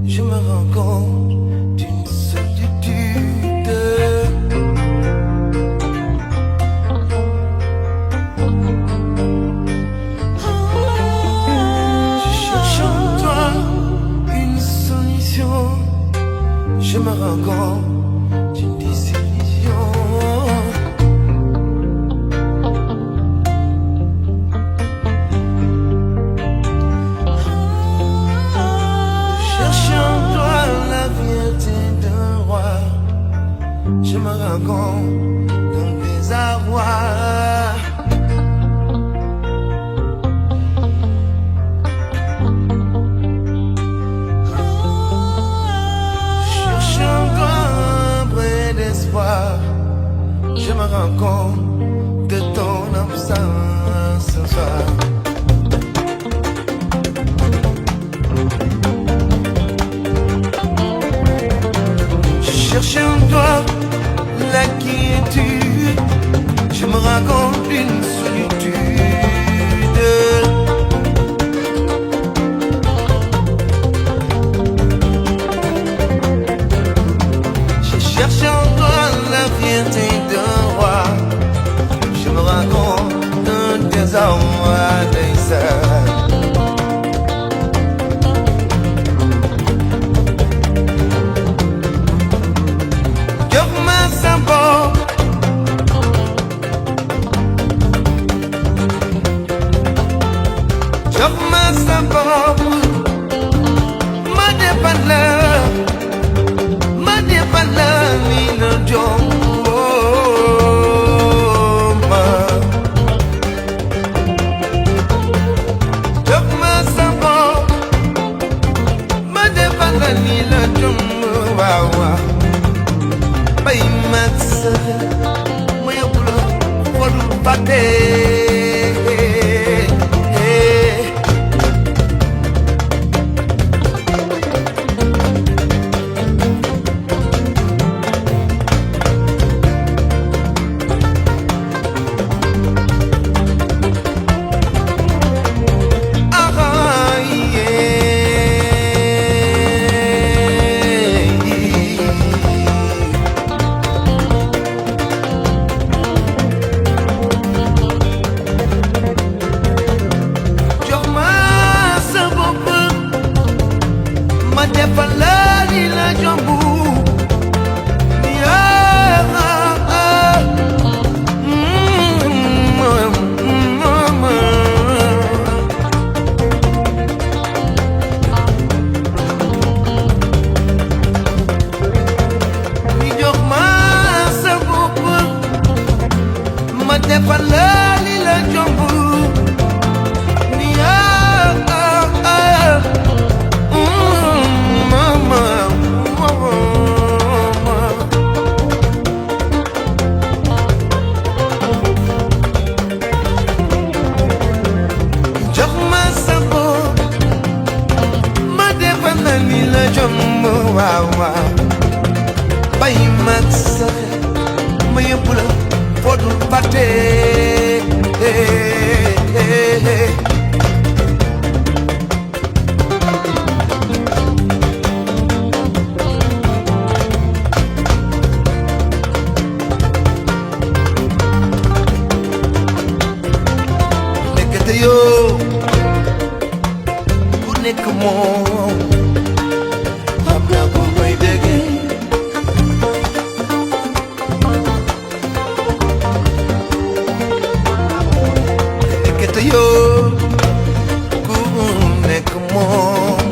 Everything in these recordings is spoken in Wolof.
Je me rends compte d'une solitude. Je cherche en toi une solution. Je me rends compte d'une désillusion. Je me rends compte d'un désarroi. Cherche encore un brin d'espoir. Je me rends compte de ton absence ce soir. Je cherche en toi la quiétude, je me raconte une solitude. Je cherche en toi la fierté d'un roi, je me raconte un désarroi d'insert.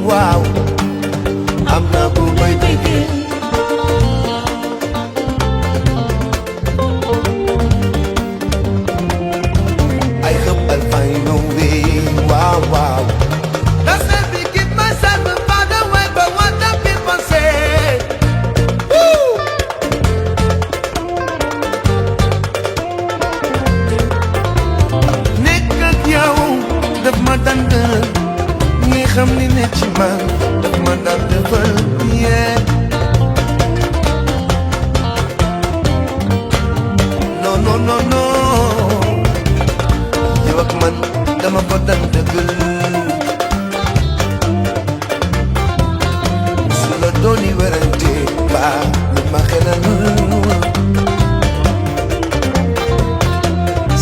Wow. yéene ci man daf ma daan defal yee non non non non yow ak man dama ko daan dëggal su la dooni werante baa lu ma xelal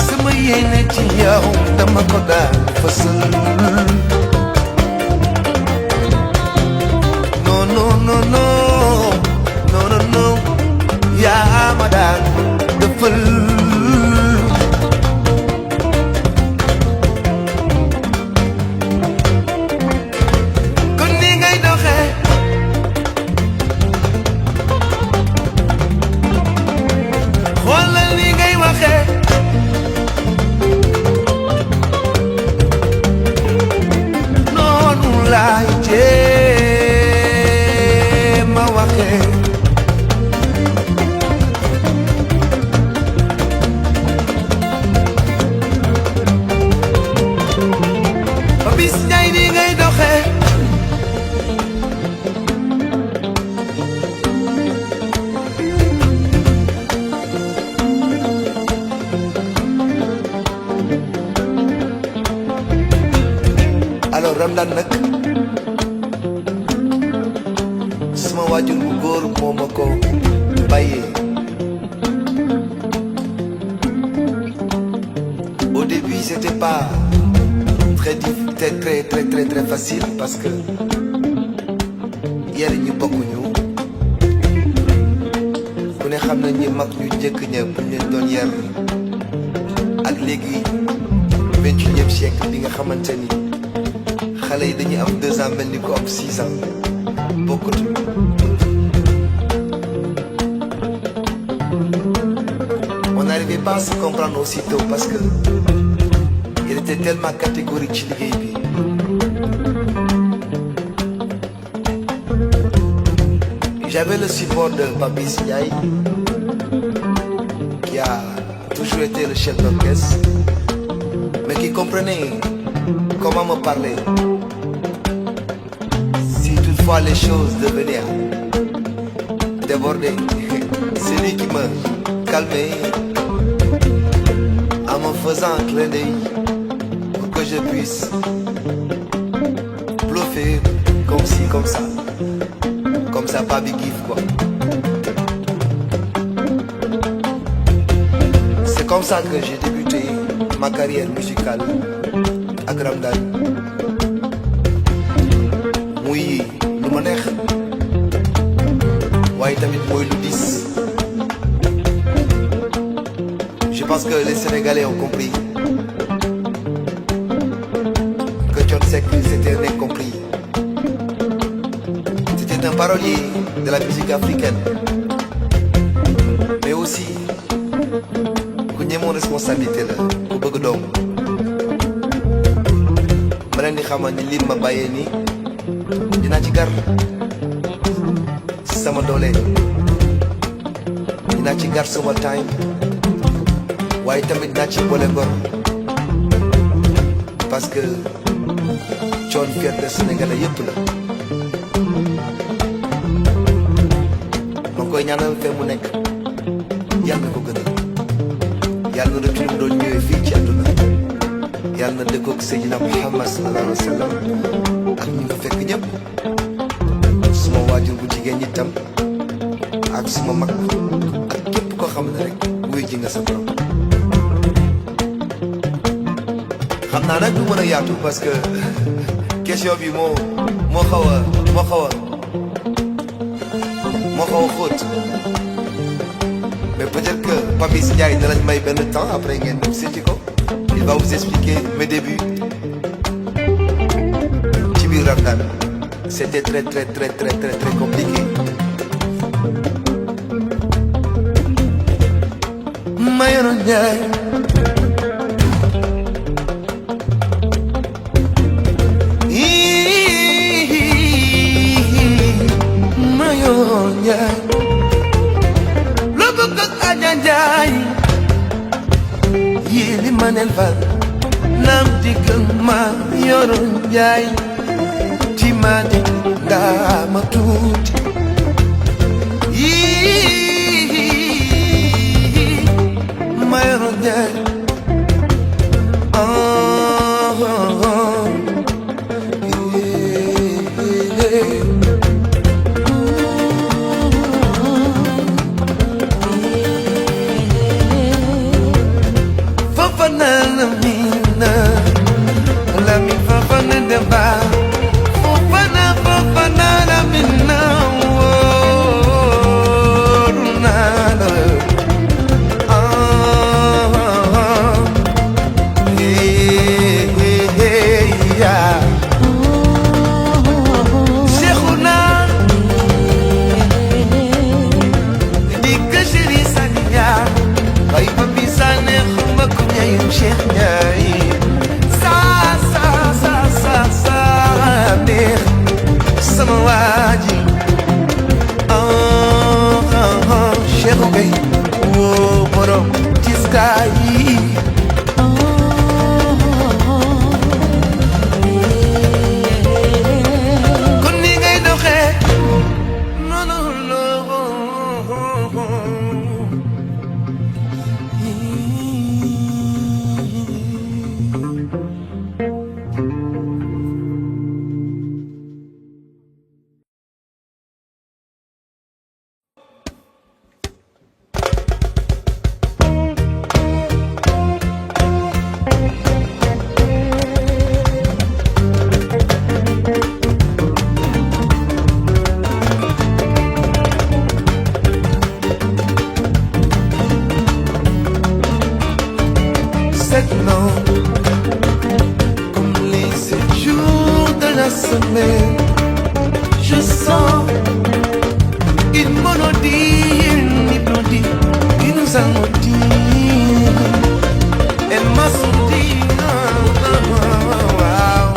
sama yéene ci yow dama ko daan fësal non non non non non non non yaa ma daan defal kon ni ngay doxee xoolal ni ngay waxee noonu laay jéem a waxee Papis Ndiaye ni ngay doxee alors Ramdan nag sama waajur bu góor moo ma ko bàyyee au début c'était pas très facile parce que yar ñu bokkuñu ku ne xam na ñi mag ñu njëkk ña bu ñu leen doon yar ak léegi 21e siècle bi nga xamante ni xale yi dañuy am 2 ans mel ni ko am 6 ans bokkut on n'arrivait pas à se comprendre aussitôt parce que il était tellement catégorique ci liggéey bi j'avais le support de Papis Ndiaye qui a toujours été le chef d'orchestre mais qui comprenait comment me parler si toutefois les choses devenaient déborder. C'est lui qui me calmait en me faisant un clin d'œil pour que je puisse bluffer comme ci, comme ça, pas big give quoi. C'est comme ça que j'ai débuté ma carrière musicale à Ramdan. Muy lu ma neex waaye tamit mooy lu diis. Je pense que les Sénégalais ont compris que Thione Seck c'était un incompris. C'était un parolier de la musique africaine, mais aussi ku ñemoon responsabilité la ku bëgg doom. ma leen di xamal ni lim ma bàyyee nii dinaa ci gar sama doole, dinaa ci gar sama time, waaye tamit dinaa ci boole ngor parce que Thione fierté Sénégalais yëpp la. ma koy ñaanal fee mu nekk yàlla na ko gënal, yàlla na rëcc lu mu doon ñëwee fii ci àdduna, yàlla na dëkkoog Seydina Muhammad sallallahu alayhi wa sallam ak ñi nga fekk ñëpp, suma waajur bu jigéen ñi tam ak suma mag ak képp koo xam ne rek wuy ji nga sa borom. xam naa nag du mën a yaatu parce que question bi moo xaw a xóot, mais peut-être que Papis Ndiaye dina lañ may benn temps après ngeen dem seeti ko. Il va vous expliquer mes débuts ci biir Ramdan. C'était très compliqué. Mayoro Ndiaye Mayoro Ndiaye lo bëgg ak Adja Ndiaye yéeli manel fal naam diggal Mayoro Ndiaye ci yërmande daa ma tuuti ma yoro jaay Je sens une monodie, une hypnodie, une zanodie. Elle m'a souri, wow.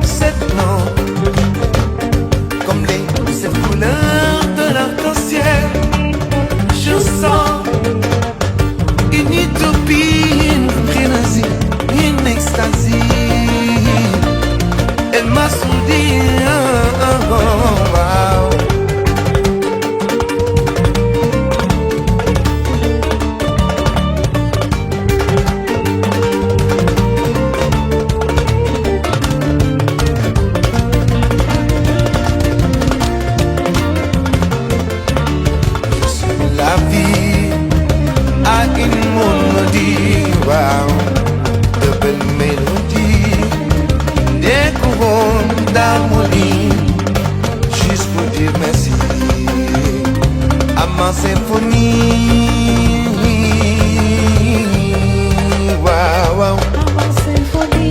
Cette non, comme cette couleur de l'arc-en-ciel. Je sens une utopie, une frénésie, une extasie. Elle m'a souri, wow. La vie a une monodie, wow, de belles mélodies, des couronnes d'harmonie, juste pour dire merci à ma symphonie, wow, wow. À ma symphonie.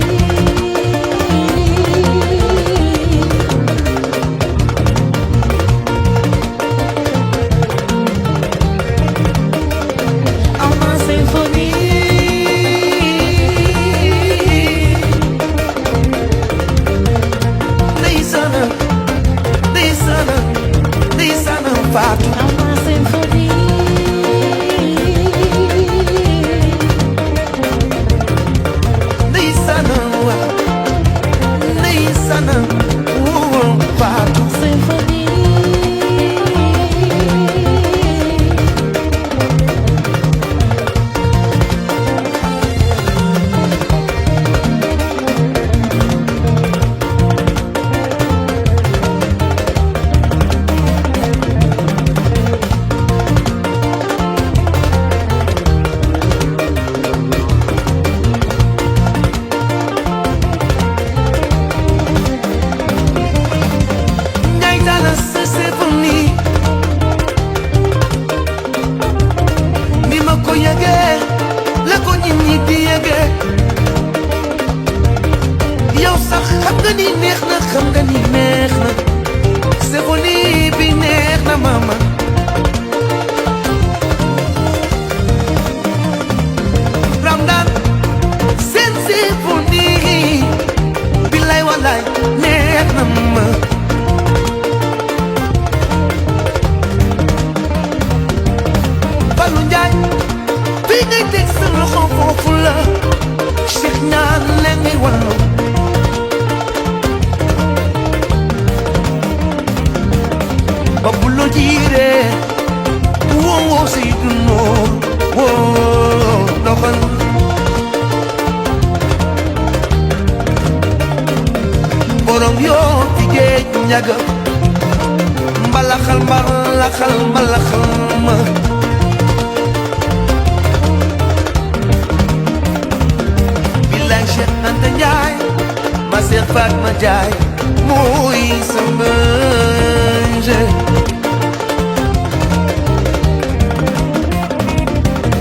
njaga mbalaxal mbalaxal mbalaxal ma billaay Cheikh Anta Njaay ma Seex Fatma Njaay mooy sama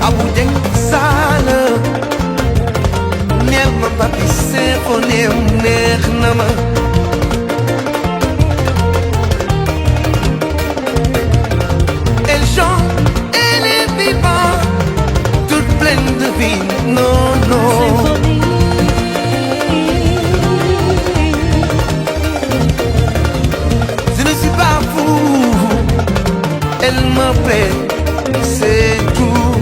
Abu Jeng Saala neel ma papi symphonie neex na ma elle chante elle est vivante toute pleine de vie non non je ne suis pas fou elle me plaît c'est tout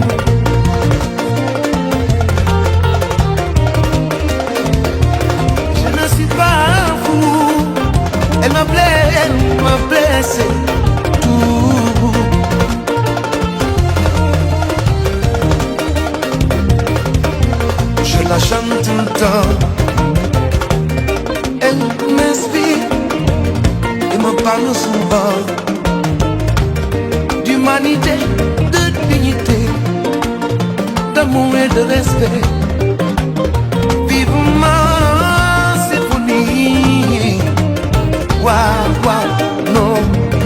elle me plaît, c'est tout. Je la chante tout le temps. Elle m'inspire et me parle souvent d'humanité, de dignité, d'amour et de respect. Vive ma symphonie. Waouh, waouh, non,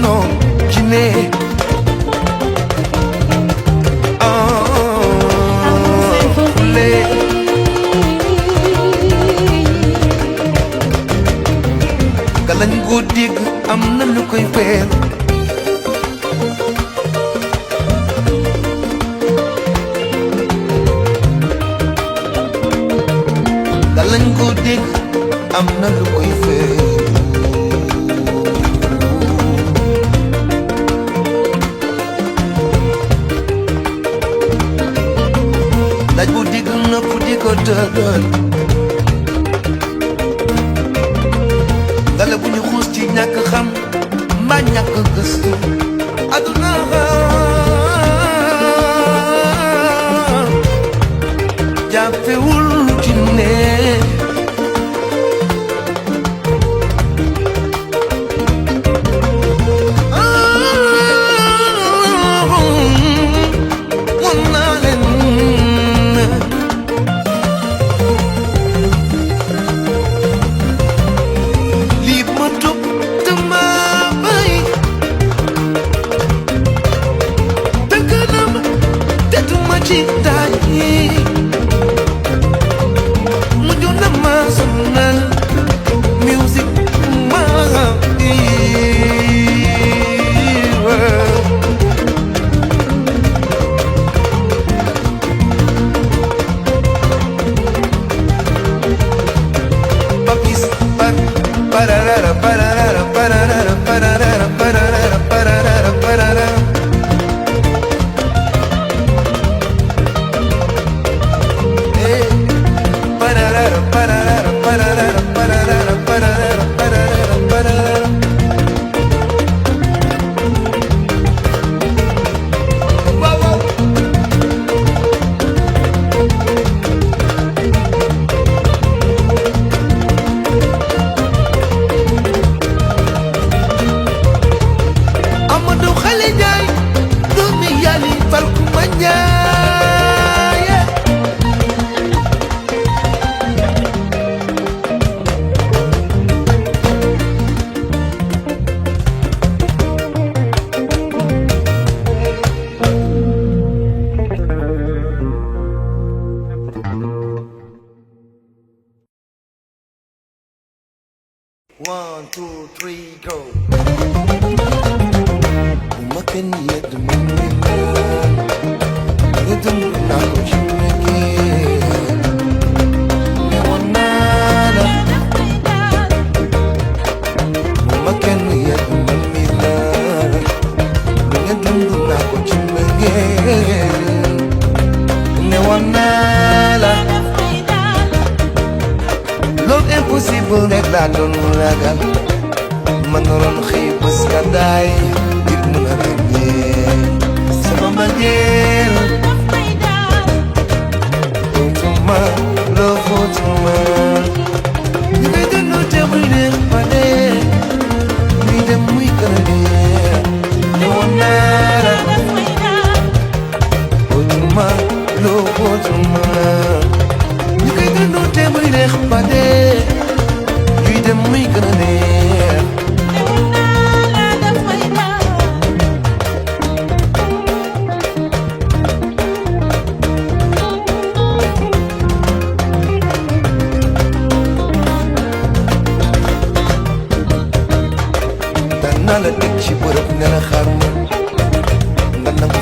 non, Guinée. Galañ gu dégg am na lu koy feel. Galañ gu dégg am na lu koy feel. Daj bu digg nëpp di ko tëddal gale bu ñu xuus ci ñàkk xam mbaa ñàkk gëstu aduna jàppewul ci ne One, two, three, go. Umaken yed manila, yedum na chimeke. Newanala. Umaken yed manila, yedum na chimeke. Newanala. Love impossible rek laa doon ragal man doon xëy bés ka daay nit mën a rëggee sama mbëggeel footuma loo footuma ñu koy dund te muy neex ba dee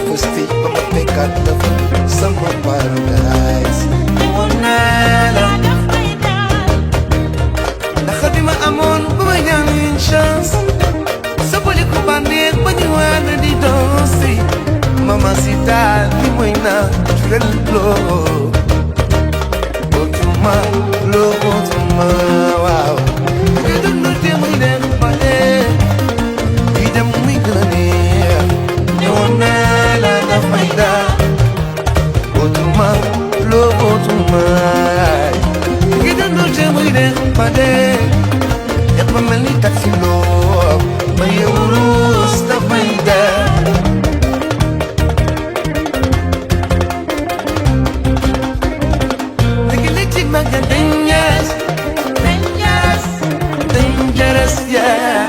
fa stage ba ma fekkaat la fa sama paradise woon naa la ndax bi ma amoon ba ma ñaan une chance sa boli ko bànneex ba ñu waan di danser mamacita li mooy naturel Otuma, lo otuma, wow. You don't know them we them pale. We them we gonna you wanna la faida. Otuma, lo otuma. You don't know them we them pale. Ya pa meli taxi lo, ma urus la faida. Dangerous, yeah.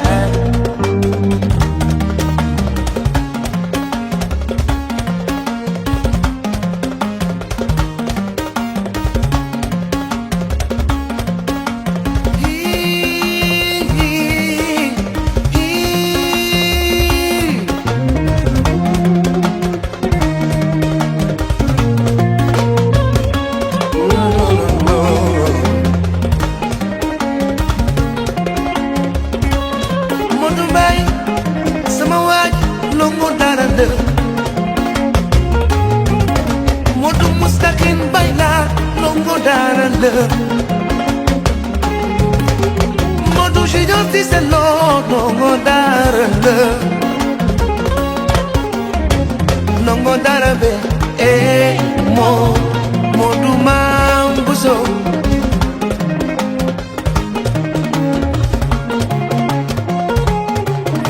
Modu mustakin baila longo darale Modu jidoti se longo darale Longo darabe modu mambuso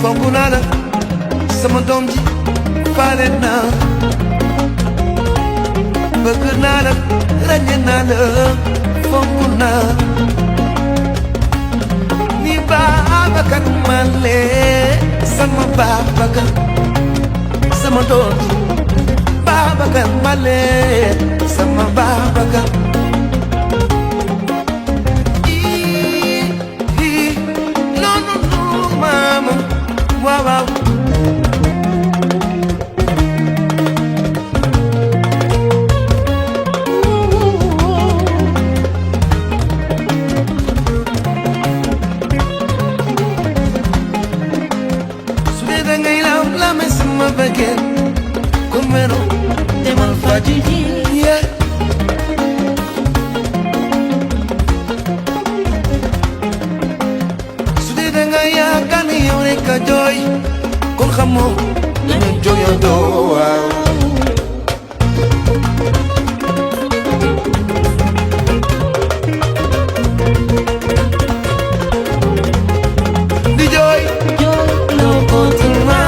Fongunana sama doom ji faale naa bëgg naa la ràññe naa la fonk naa ni Babacar Male sama Babacar sama doom ji Babacar Male sama Babacar non mama waaw again, comero de malfagigi, yeah. Sude denga ya kani yore ka joy, kon khamo ne joyo do wow. Di joy, lo continua.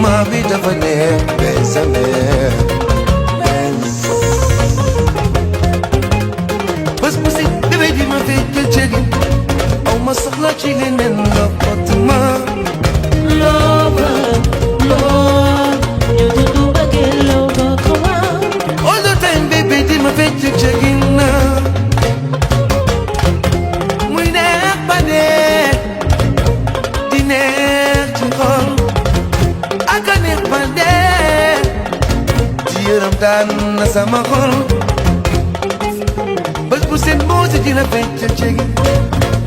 Ma vida vane besame bas musi debe di ma fe chegi au ma sakhla ci lenen la fatma love you do bagel love koma all the time baby di ma fe chegi na muy neex ba de di neex ci xol akaneex ba dee ci yërëm daan na sama xol bés bu seen moosi dina fecc cegi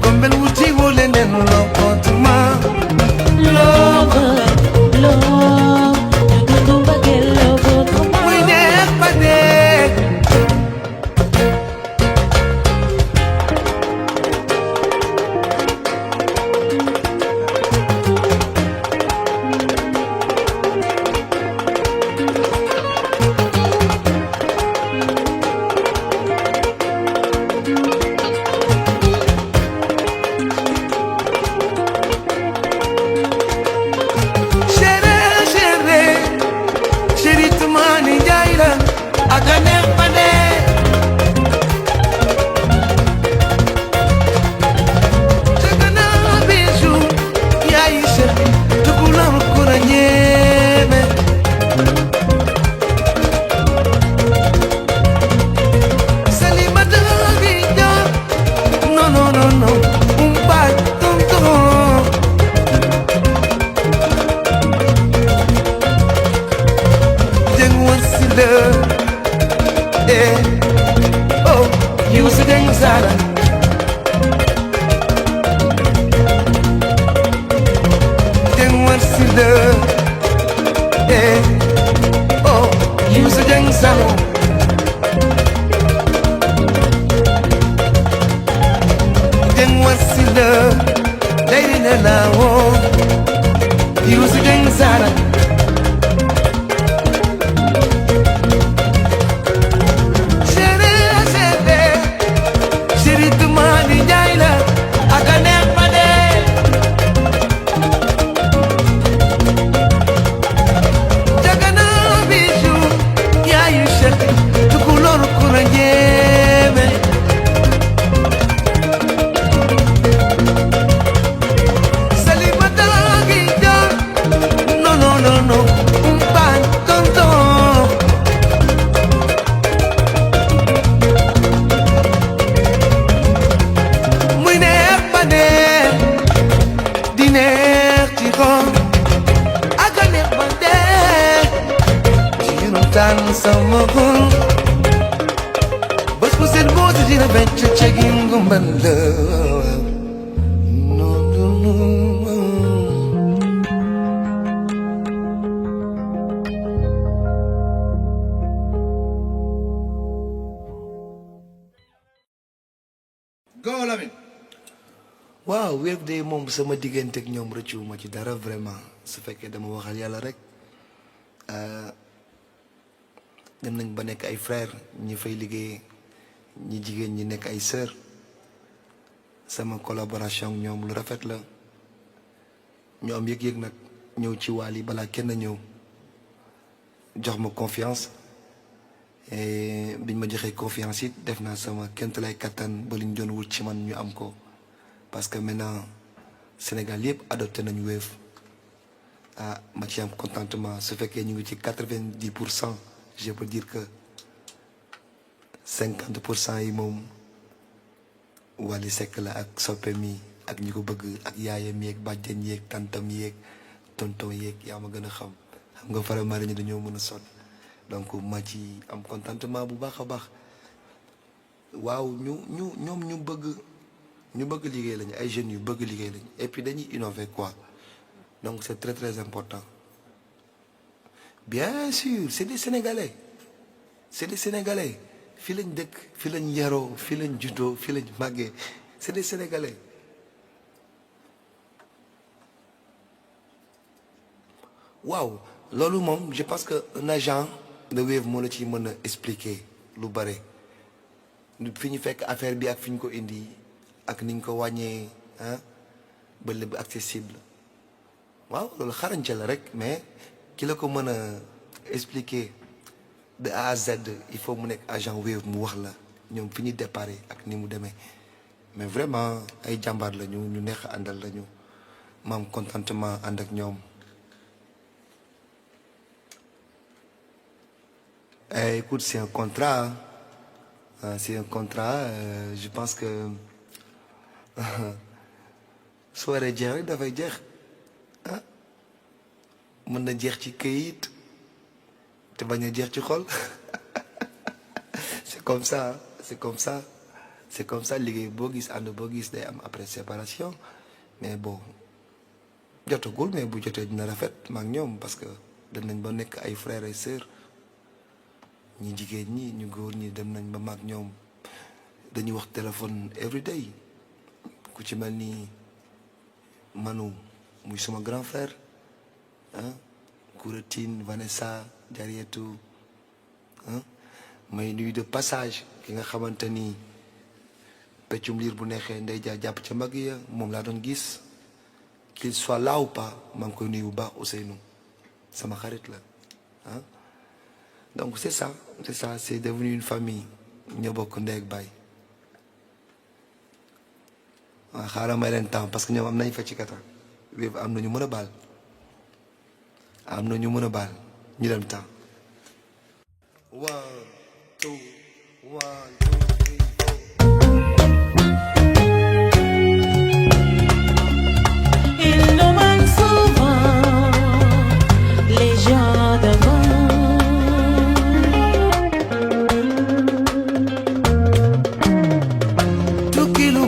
comme benn wuti woo leneen loo kontuma love you do bagel love koma muy neex ba dee wasila oh Youssou Dieng Salo Dieng wasila lady nana oh Youssou Dieng Salo tan sama xol bés bu seen boo dina becc cegin gumbal la Go Lamine. waaw Wave de moom sama diggante ak ñoom rëccu ma ci dara vraiment su fekkee dama waxal yàlla rek dem nañ ba nekk ay frère ñi fay liggéey ñi jigéen ñi nekk ay sœur sama collaboration ak ñoom lu rafet la ñu am yëg-yëg nag ñëw ci Wally balaa kenn ñëw jox ma confiance et biñ ma joxee confiance it def naa sama kent lay kattan ba liñ doon wut ci man ñu am ko parce que maintenant Sénégal yëpp adopté nañu Wave ah ma ci am contentement su fekkee ñu ngi ci 90%. Je peux dire que 50% yi moom Wally Seck la ak soppeem yi ak ñi ko bëgg ak yaayam yeeg bàjjen yeeg tantam yeeg tonton yeeg yaa ma gën a xam nga vraiment ñu dañoo mën a sonn donc ma ci am contentement bu baax a baax waaw ñoom ñu bëgg liggéey lañu ay jeunes yu bëgg liggéey lañu et puis dañuy innover quoi donc c'est très très important. Bien sûr c'est des Sénégalais fii lañ dëkk fii lañ yaroo fii lañ juddoo fii lañ màggee c'est des Sénégalais waaw loolu moom je pense que un agent de Wave moo la ci mën a expliquer lu bare fi ñu fekk affaire bi ak fi ñu ko indi ak niñ ko wàññee ah ba lépp accessible waaw loolu xarañte la rek mais ki la ko mën a expliquer de A à Z il faut mu nekk agent Wave mu wax la ñoom fi ñu déparé ak ni mu demee mais vraiment ay jàmbaar lañu ñu neex a àndal lañu ma am contentement ànd ak ñoom. Écoute, c'est un contrat. C'est un contrat. Je pense que su waree jeex rek dafay jeex ah mën na jeex ci këyit te bañ a jeex ci xol c'est comme ça c'est comme ça c'est comme ça liggéey boo gis ànd boo gis day am après séparation mais bon jotagul mais bu jotee dina rafet ma ak ñoom parce que dem nañ ba nekk ay frères et sœurs. ñi jigéen ñi ñu góor ñi dem nañ ba mag ñoom dañuy wax téléphone every day ku ci mel ni Manu muy suma grand frère ah Kouratine Vanessa Jarietu ah may nuyu de passage ki nga xamante ni peccum liir bu neexee ndey jaa jàpp ca mbagg ya moom laa doon gis qu'il soit là ou pas maa ngi koy nuyu bu baax Ousseynou sama xarit la ah. Donc c'est ça, c'est devenu une famille ñoo bokk ndey ak baay waaw xaaral may leen temps parce que ñoom am nañ fecc kata Wave am na ñu mën a baal ñu dem temps. 1 2 1 2 3 4. Ils nomment souvent les gens d'avant.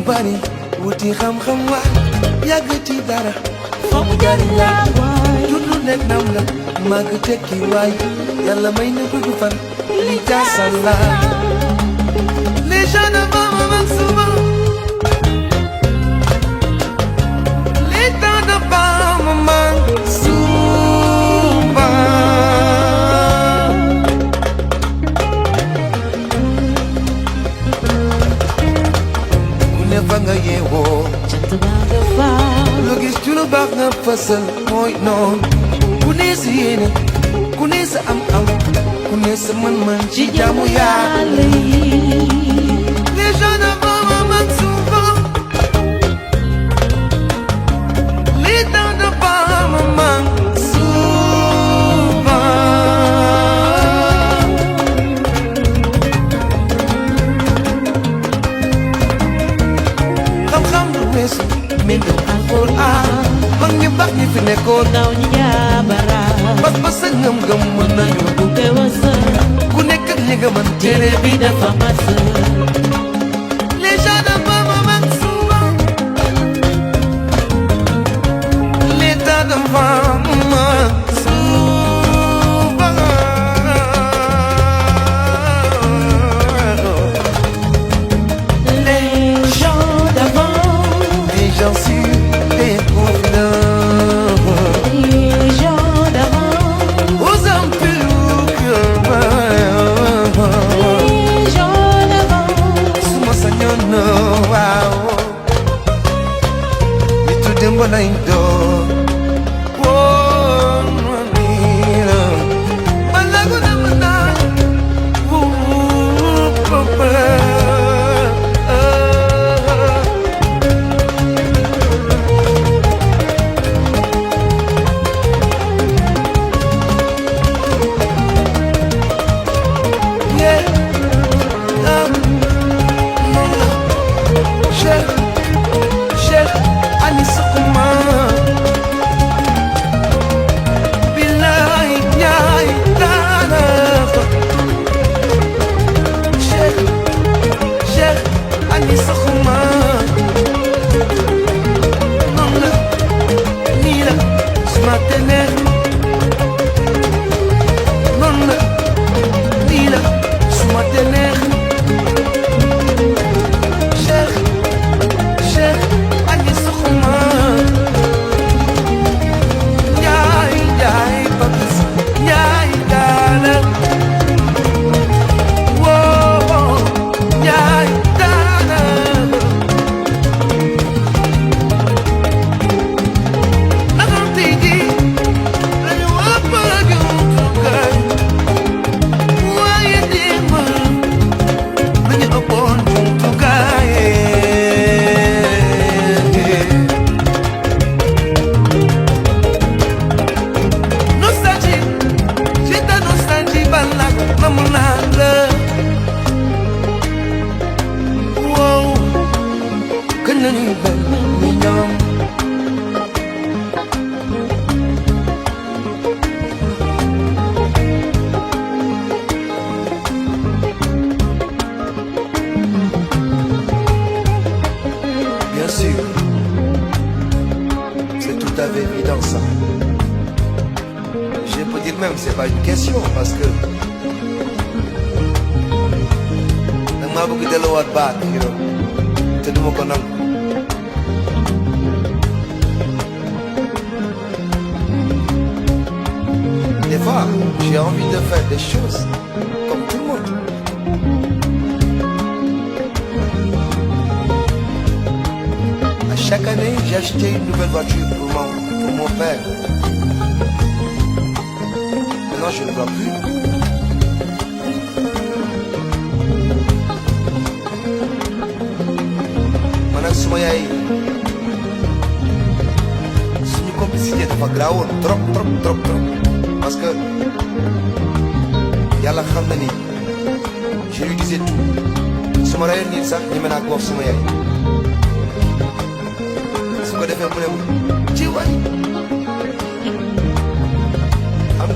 Bari wuti xam-xam waay yàgg ci dara foog jariñ la waay nekk nam la màgg tekki waay yàlla may na gudd fan li jaasala les gens de Bamba man souvent les temps de Bamba man souvent ku ne fa nga yeewoo lu gis ci lu baax nga fasal mooy noonu ku ne sa yéene ku ne sa am-am ku ne sa mën-mën ci jaamu Yàlla yi les gens de Bamba man souvent les temps de Bamba man souvent xam-xam du weesu mbindu Alxuraan mag ñi baax ñi fi nekkoon ndaw ñi jaabara bas ba sa ngëm-ngëm mën nañu bu bewasa ku nekk ak li nga mën téere bi dafa mas les gens de Bamba man souvent l'état de Bamba man souvent les gens d'avant les gens sûrs et confiants les gens d'avant aux hommes purs les gens d'avant suma sañoon waaw nitu démb lañ doon woon nii la balagu na ma naan papa Cheikh ani sukuma billahi ñaay daana fa Cheikh ani sukuma noonu la nii la suma tene noonu la nii la suma tene Cheikh ani sukuma ñaay babis ñaay daana woo ñaay daana nakam tey ji lañu ëpp jumtukaay waaye démb lañu ëppoon jumtukaay nostalgie j'ai ta nostalgie balak namu naa la wow kañ la ñuy mel ni ñoom bien sûr c'est tout à fait évident ça je peux dire même c'est pas une question parce que nag maa bëgg delluwaat baat you know te duma ko nangu des fois j'ai envie de faire des choses comme tout le monde à chaque année j'ai acheté une nouvelle voiture pour mon père. Maintenant je ne vois plus. Man ak suma yaay suñu complicité dafa graawoon trop parce que yàlla xam na ni je lui disais tout su ma rayoon nit sax ñeme naa ko wax suma yaay su ko defee mu ne ma ci waay xam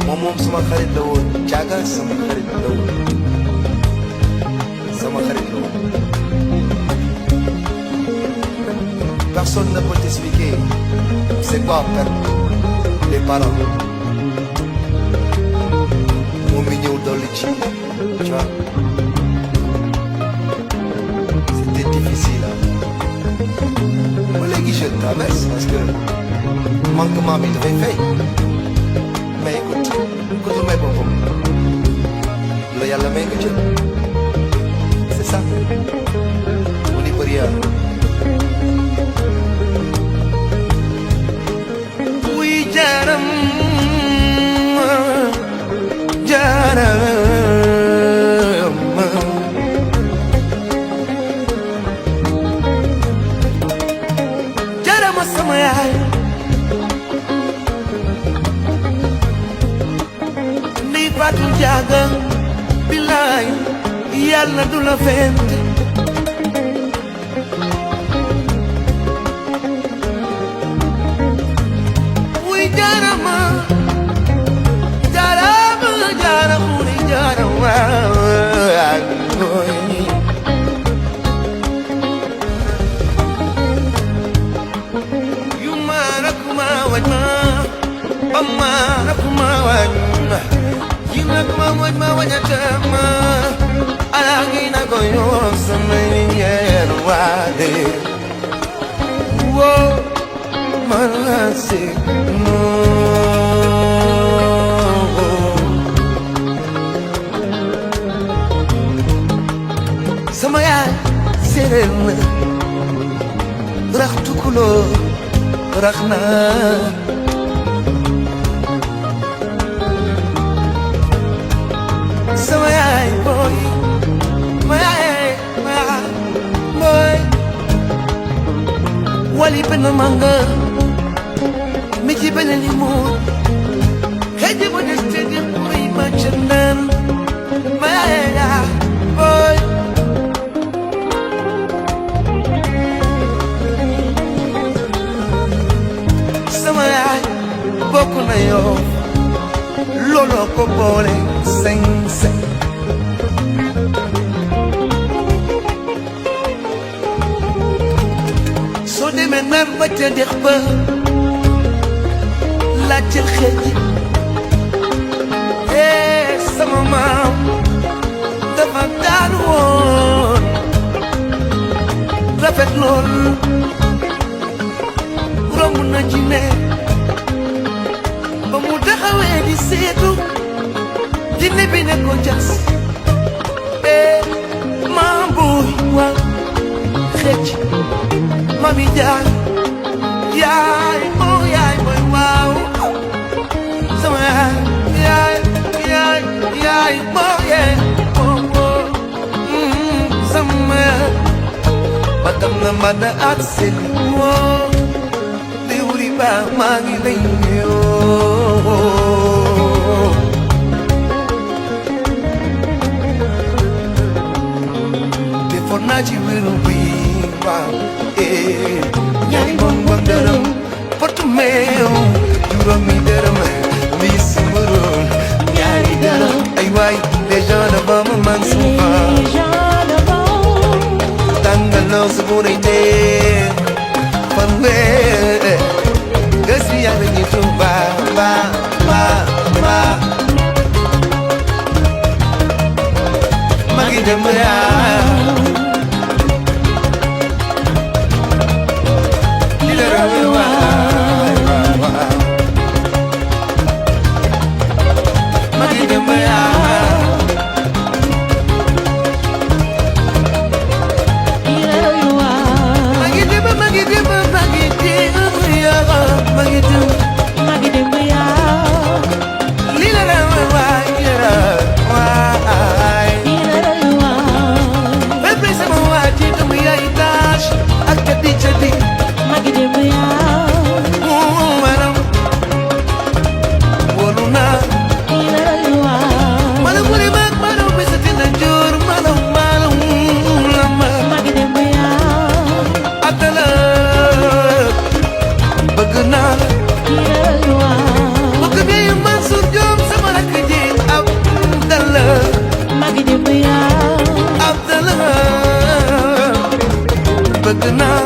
nga moom sama xarit la woon caaga sama xarit la woon sama xarit la woon Personne ne peut t'expliquer c'est quoi perdre les parents. Mon mignon dans le chip, tu vois. C'était difficile. Moi, les je traverse parce que manquement il devait faire. Mais écoute, mais bon. Le yalla may nga jël. C'est ça. On n'y peut rien. Oui, jaram. Jaram sama yaay. Ni Fatou Diaga. Bilaay Yàlla du la fent. Wuy jaarama jaarama jaarama ni jaarama yuma rakuma wajma bamma rakuma wajma yuma kuma wajma wajatama alangina koyo samaniyen wade wo manase no samaya seren rakhtukulo rakhna samaya boy boy wali ben manga mi ci ben limon xeji bo deste di muy machanan maya boy samaya bokku na yo lolo ko boole seng seng soo demee naan ba ca dex ba laajteel xeej sama maam dafa daan woon rafet lool romb na ci ne ba mu taxawee di seetu jinne bi ne ko jas maam buy waaw xeej Mami Jaan yaay mooy waaw sama yaay mooy sama batam na mada at seen moo di wuri ba maa ngi lay ñëw defoon naa ci wéru bi waaw ñaari bonbon dërëm potu meew juróomi dërëm mi simburoon ñaari dërëm ay waay les gens de Bamba man suufa tàngaloo sa bu rëy tee fan wee gës yi yàlla ñu tuba ba ma ngi dem yaa bëgg naa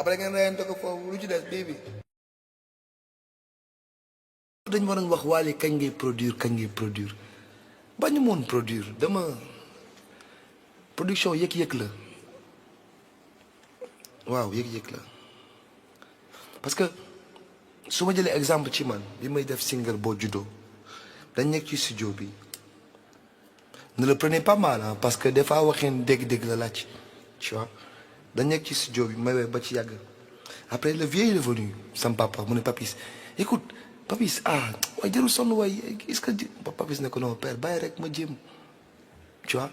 après ngeen reyante ko foofu lu ci des bii bi dañ ma doon wax Wally kañ ngay produire bañu moon produire dama production yëg-yëg la waaw yëg-yëg la parce que su ma jëlee exemple ci man bi may def single boo juddoo dañ nekk ci studio bi ne le prenez pas mal hein, parce que des fois waxeen dégg-dégg la laaj tu vois dañ nekk ci studio bi may ba ci yàgg après le vieux il est venu sam papa mu ne Papis écoute Papis waaye jarul sonn waaye est-ce que Papis ne ko non père bàyyi rek ma jéem tu vois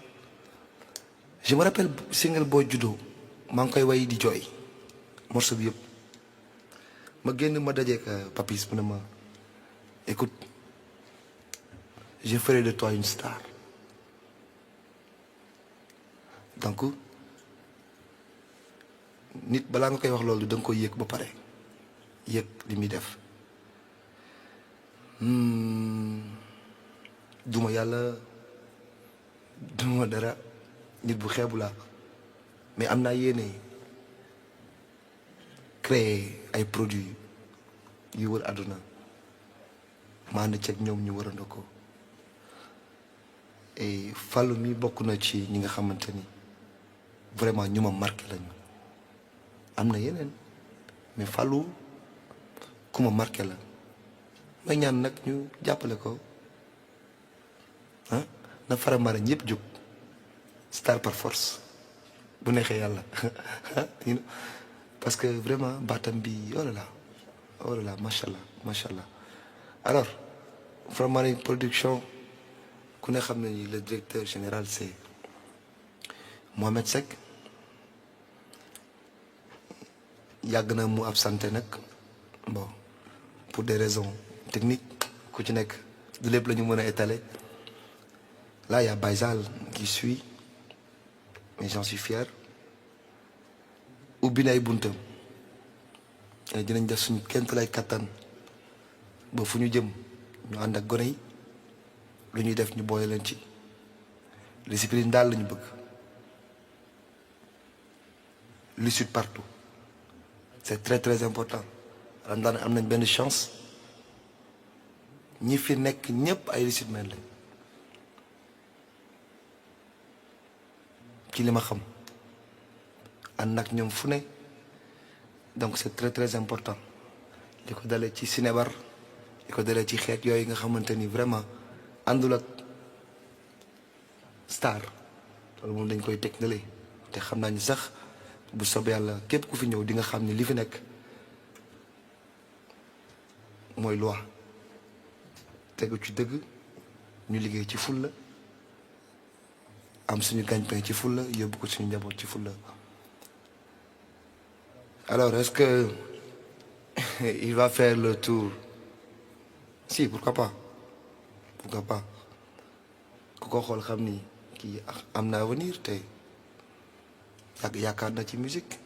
je me rappelle single boo juddoo maa ngi koy way di jooy morceau bi yëpp ma génn ma dajeek Papis mu ne ma écoute je ferai de toi une star donc nit balaa nga koy wax loolu da nga koy yëg ba pare yëg li muy def duma yàlla duma dara nit bu xeebu laa mais am naa yéene créer ay produits yu wër àdduna ma ànd ceeg ñoom ñu wërandoo ko et Fallou mi bokk na ci ñi nga xamante ni vraiment ñu ma marqué lañu am na yeneen mais Fallou ku ma marqué la may ñaan nag ñu jàppale ko na Faramaren ñëpp jóg star par force bu neexee yàlla parce que vraiment baatam bi oh là là macha allah alors Faramaren production ku ne xam ne ni le directeur général c'est Mohamed Seck yàgg na mu absenté nag bon pour des raisons techniques ku ci nekk du lépp la ñu mën a étaler là y a Baysal qui suit mais j'en suis fier ubbi na ay buntam et dinañ def suñu kent lay kattan ba fu ñu jëm ñu ànd ak gone yi lu ñuy def ñu boole leen ci discipline daal lañu bëgg lucide partout c'est très important am nañ benn chance ñi fi nekk ñëpp ay lucide men lañ ci li ma xam ànd nag ñoom fu ne donc c'est très important li ko dalee ci cinébar li ko dalee ci xeet yooyu nga xamante ni vraiment àndul ak star loolu moom dañ koy teg nale te xam naa ni sax bu soobee yàlla képp ku fi ñëw di nga xam ni li fi nekk mooy loi tegu ci dëgg ñu liggéey ci fulla am suñu gagne-pain ci fulla yóbbu ko suñu njaboot ci fulla alors est-ce que il va faire le tour si pourquoi pas ku ko xool xam ni kii am na avenir te yaakaar na ci musique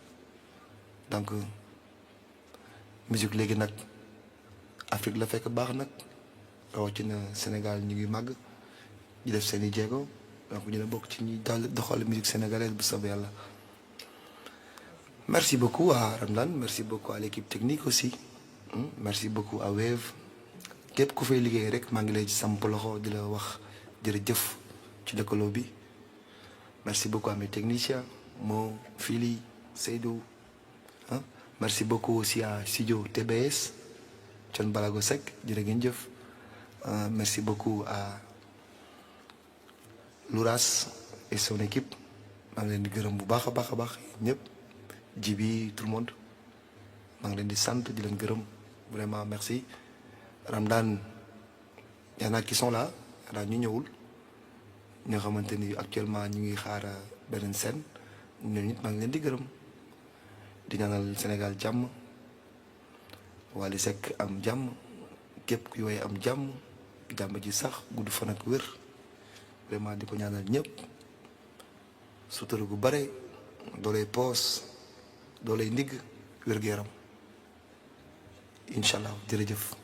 donc musique léegi nag Afrique la fekk baax nag rawatina Sénégal ñu ngi màgg ñu def seen i jéego donc ñu ne bokk ci ñi doxal musique sénégalaise bu soobee yàlla. Merci beaucoup à Ramdan merci beaucoup à l'équipe technique aussi merci beaucoup à Wave képp ku fay liggéey rek maa ngi lay samp loxo di la wax jërëjëf ci lëkkaloo bi merci beaucoup à mes techniciens Mo Fili Seydou merci beaucoup aussi à Studio TBS Thione Balago Seck jërë ngeen jëf merci beaucoup à Louras et son équipe maa ngi leen di gërëm bu baax a baax ñëpp Jibi tout le monde maa ngi leen di sant di leen gërëm vraiment merci Ramdan y en a qui sont là xanaa ñu ñëwul ñoo xamante ni actuellement ñu ngi xaar beneen scène ñooñu nit maa ngi leen di gërëm di ñaanal Sénégal jàmm Wally Seck am jàmm képp ku woy am jàmm ji sax gudd fan ak wér vraiment di ko ñaanal ñëpp sutura gu bare dooley poos dooley ndigg wér gu yaram incha allah jërëjëf